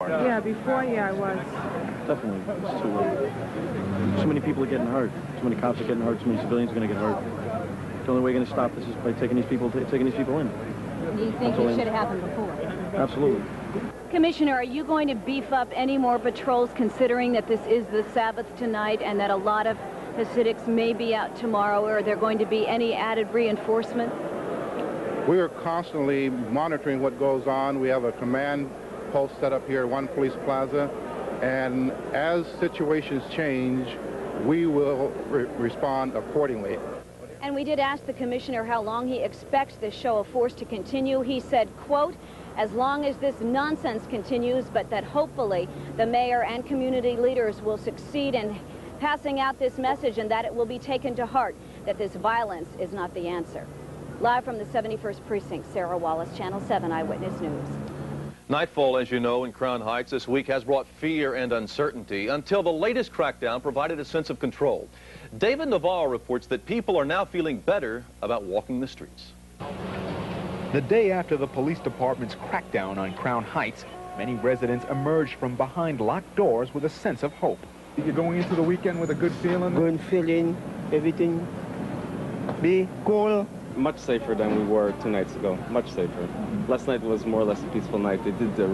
Yeah, before, yeah, I was. Definitely. It's too late. Too many people are getting hurt. Too many cops are getting hurt. Too many civilians are going to get hurt. The only way we're going to stop this is by taking these people in. Do you think it should have happened before? Absolutely. Commissioner, are you going to beef up any more patrols considering that this is the Sabbath tonight and that a lot of Hasidics may be out tomorrow? Or are there going to be any added reinforcement? We are constantly monitoring what goes on. We have a command post set up here at One Police Plaza, and as situations change, we will respond accordingly. And we did ask the commissioner how long he expects this show of force to continue. He said, quote, as long as this nonsense continues, but that hopefully the mayor and community leaders will succeed in passing out this message and that it will be taken to heart that this violence is not the answer. Live from the 71st Precinct, Sarah Wallace, Channel 7 Eyewitness News. Nightfall, as you know, in Crown Heights this week has brought fear and uncertainty until the latest crackdown provided a sense of control. David Navarro reports that people are now feeling better about walking the streets. The day after the police department's crackdown on Crown Heights, many residents emerged from behind locked doors with a sense of hope. You're going into the weekend with a good feeling? Good feeling, everything be cool. Much safer than we were 2 nights ago, much safer. Last night was more or less a peaceful night. They did do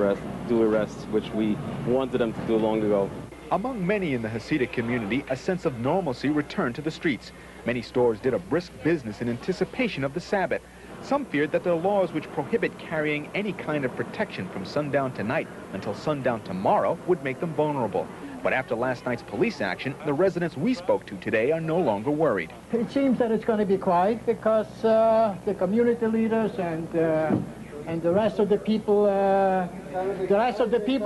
arrests, which we wanted them to do long ago. Among many in the Hasidic community, a sense of normalcy returned to the streets. Many stores did a brisk business in anticipation of the Sabbath. Some feared that the laws which prohibit carrying any kind of protection from sundown tonight until sundown tomorrow would make them vulnerable. But after last night's police action, the residents we spoke to today are no longer worried. It seems that it's going to be quiet because the community leaders and the rest of the people, in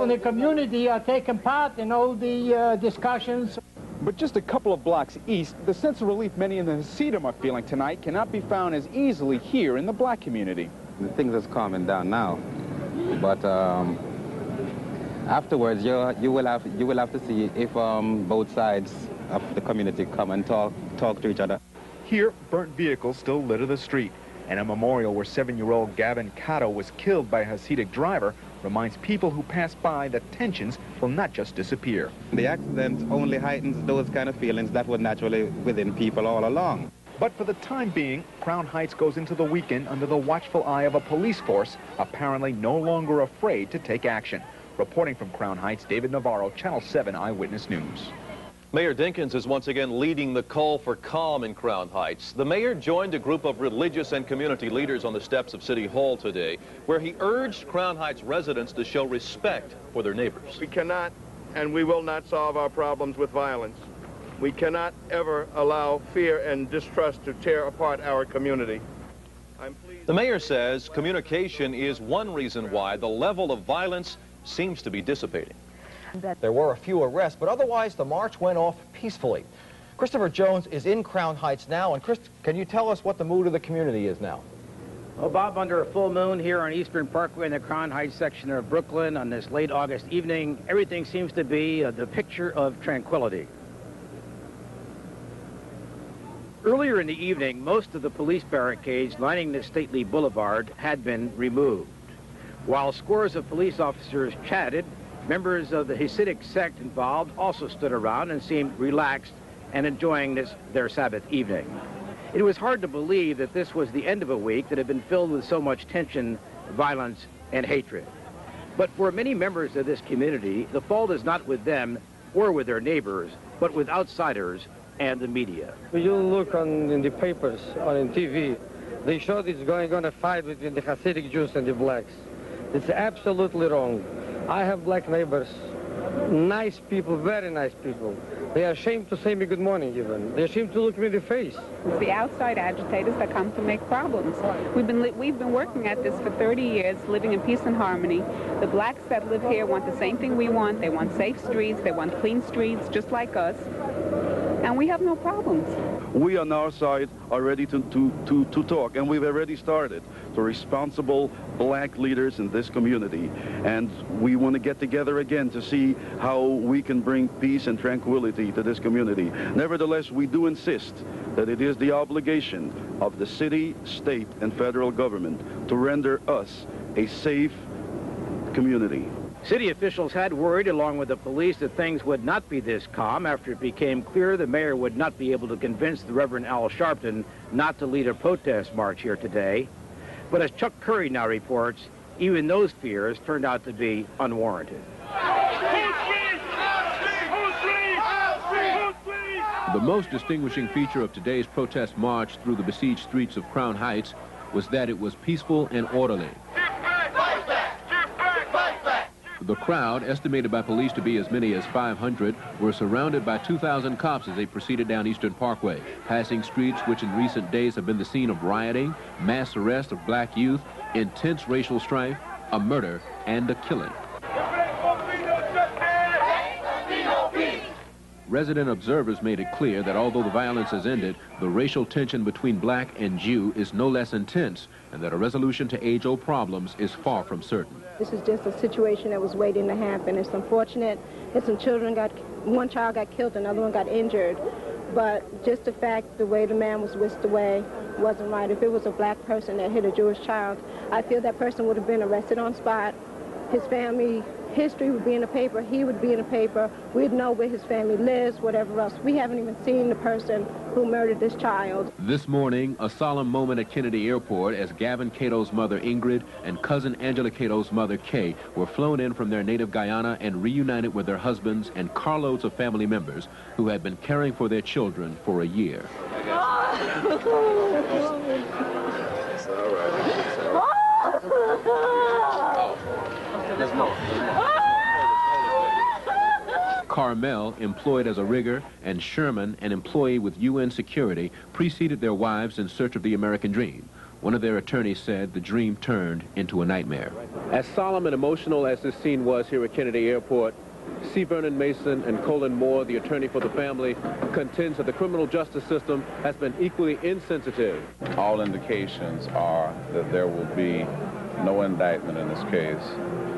the community are taking part in all the discussions. But just a couple of blocks east, the sense of relief many in the Hasidim are feeling tonight cannot be found as easily here in the black community. Things are calming down now, but afterwards you will have to see if both sides of the community come and talk to each other. Here, burnt vehicles still litter the street, and a memorial where 7-year-old Gavin Cato was killed by a Hasidic driver reminds people who pass by that tensions will not just disappear. The accident only heightens those kind of feelings that were naturally within people all along. But for the time being, Crown Heights goes into the weekend under the watchful eye of a police force apparently no longer afraid to take action. Reporting from Crown Heights, David Navarro, Channel 7 Eyewitness News. Mayor Dinkins is once again leading the call for calm in Crown Heights. The mayor joined a group of religious and community leaders on the steps of City Hall today, where he urged Crown Heights residents to show respect for their neighbors. We cannot and we will not solve our problems with violence. We cannot ever allow fear and distrust to tear apart our community. The mayor says communication is one reason why the level of violence seems to be dissipating. There were a few arrests, but otherwise the march went off peacefully. Christopher Jones is in Crown Heights now, and Chris, can you tell us what the mood of the community is now? Well, Bob, under a full moon here on Eastern Parkway in the Crown Heights section of Brooklyn on this late August evening, everything seems to be the picture of tranquility. Earlier in the evening, most of the police barricades lining the stately boulevard had been removed. While scores of police officers chatted, members of the Hasidic sect involved also stood around and seemed relaxed and enjoying their Sabbath evening. It was hard to believe that this was the end of a week that had been filled with so much tension, violence, and hatred. But for many members of this community, the fault is not with them or with their neighbors, but with outsiders and the media. You look in the papers, on TV, they showed it's going on a fight between the Hasidic Jews and the blacks. It's absolutely wrong. I have black neighbors, nice people, very nice people. They are ashamed to say me good morning even. They're ashamed to look me in the face. It's the outside agitators that come to make problems. We've been working at this for 30 years, living in peace and harmony. The blacks that live here want the same thing we want. They want safe streets, they want clean streets, just like us. And we have no problems. We on our side are ready to talk, and we've already started. To responsible black leaders in this community, and we want to get together again to see how we can bring peace and tranquility to this community. Nevertheless, we do insist that it is the obligation of the city, state, and federal government to render us a safe community. City officials had worried, along with the police, that things would not be this calm after it became clear the mayor would not be able to convince the Reverend Al Sharpton not to lead a protest march here today. But as Chuck Curry now reports, even those fears turned out to be unwarranted. The most distinguishing feature of today's protest march through the besieged streets of Crown Heights was that it was peaceful and orderly. The crowd, estimated by police to be as many as 500, were surrounded by 2,000 cops as they proceeded down Eastern Parkway, passing streets which in recent days have been the scene of rioting, mass arrest of black youth, intense racial strife, a murder, and a killing. Resident observers made it clear that although the violence has ended, the racial tension between black and Jew is no less intense, and that a resolution to age-old problems is far from certain. This is just a situation that was waiting to happen. It's unfortunate that some children one child got killed, another one got injured. But just the fact, the way the man was whisked away wasn't right. If it was a black person that hit a Jewish child, I feel that person would have been arrested on spot. His family history would be in the paper, he would be in the paper, we'd know where his family lives, whatever else. We haven't even seen the person who murdered this child. This morning, a solemn moment at Kennedy Airport as Gavin Cato's mother Ingrid and cousin Angela Cato's mother Kay were flown in from their native Guyana and reunited with their husbands and carloads of family members who had been caring for their children for a year. Carmel, employed as a rigger, and Sherman, an employee with UN security, preceded their wives in search of the American dream. One of their attorneys said the dream turned into a nightmare. As solemn and emotional as this scene was here at Kennedy Airport, C. Vernon Mason and Colin Moore, the attorney for the family, contends that the criminal justice system has been equally insensitive. All indications are that there will be no indictment in this case.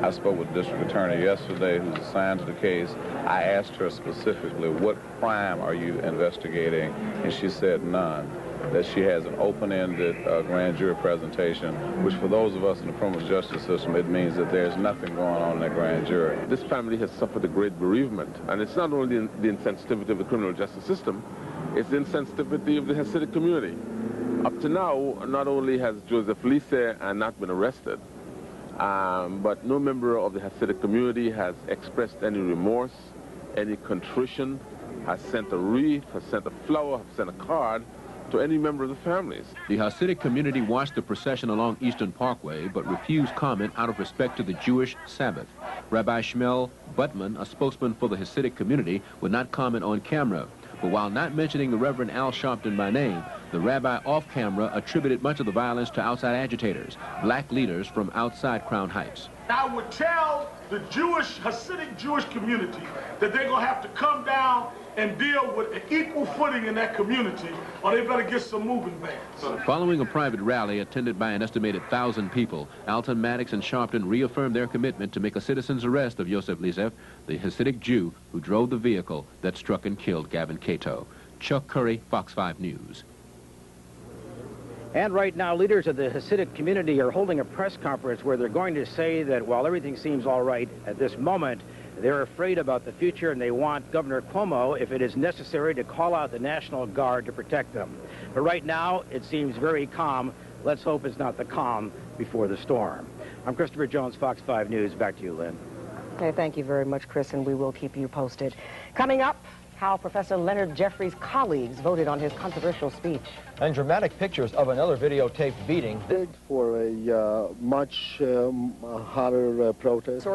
I spoke with the district attorney yesterday who's assigned to the case. I asked her specifically, what crime are you investigating? And she said none. That she has an open-ended grand jury presentation, which for those of us in the criminal justice system, it means that there's nothing going on in that grand jury. This family has suffered a great bereavement, and it's not only the insensitivity of the criminal justice system, it's the insensitivity of the Hasidic community. Up to now, not only has Joseph Lise not been arrested, but no member of the Hasidic community has expressed any remorse, any contrition, has sent a wreath, has sent a flower, has sent a card to any member of the families. The Hasidic community watched the procession along Eastern Parkway, but refused comment out of respect to the Jewish Sabbath. Rabbi Shmuel Buttman, a spokesman for the Hasidic community, would not comment on camera. But while not mentioning the Reverend Al Sharpton by name, the rabbi off-camera attributed much of the violence to outside agitators, black leaders from outside Crown Heights. I would tell the Hasidic Jewish community that they're going to have to come down and deal with an equal footing in that community, or they better get some moving vans. Following a private rally attended by an estimated 1,000 people, Alton, Maddox, and Sharpton reaffirmed their commitment to make a citizen's arrest of Yosef Lizef, the Hasidic Jew who drove the vehicle that struck and killed Gavin Cato. Chuck Curry, Fox 5 News. And right now, leaders of the Hasidic community are holding a press conference where they're going to say that while everything seems all right at this moment, they're afraid about the future and they want Governor Cuomo, if it is necessary, to call out the National Guard to protect them. But right now, it seems very calm. Let's hope it's not the calm before the storm. I'm Christopher Jones, Fox 5 News. Back to you, Lynn. Okay, thank you very much, Chris, and we will keep you posted. Coming up, how Professor Leonard Jeffries' colleagues voted on his controversial speech. And dramatic pictures of another videotaped beating. For a much hotter protest.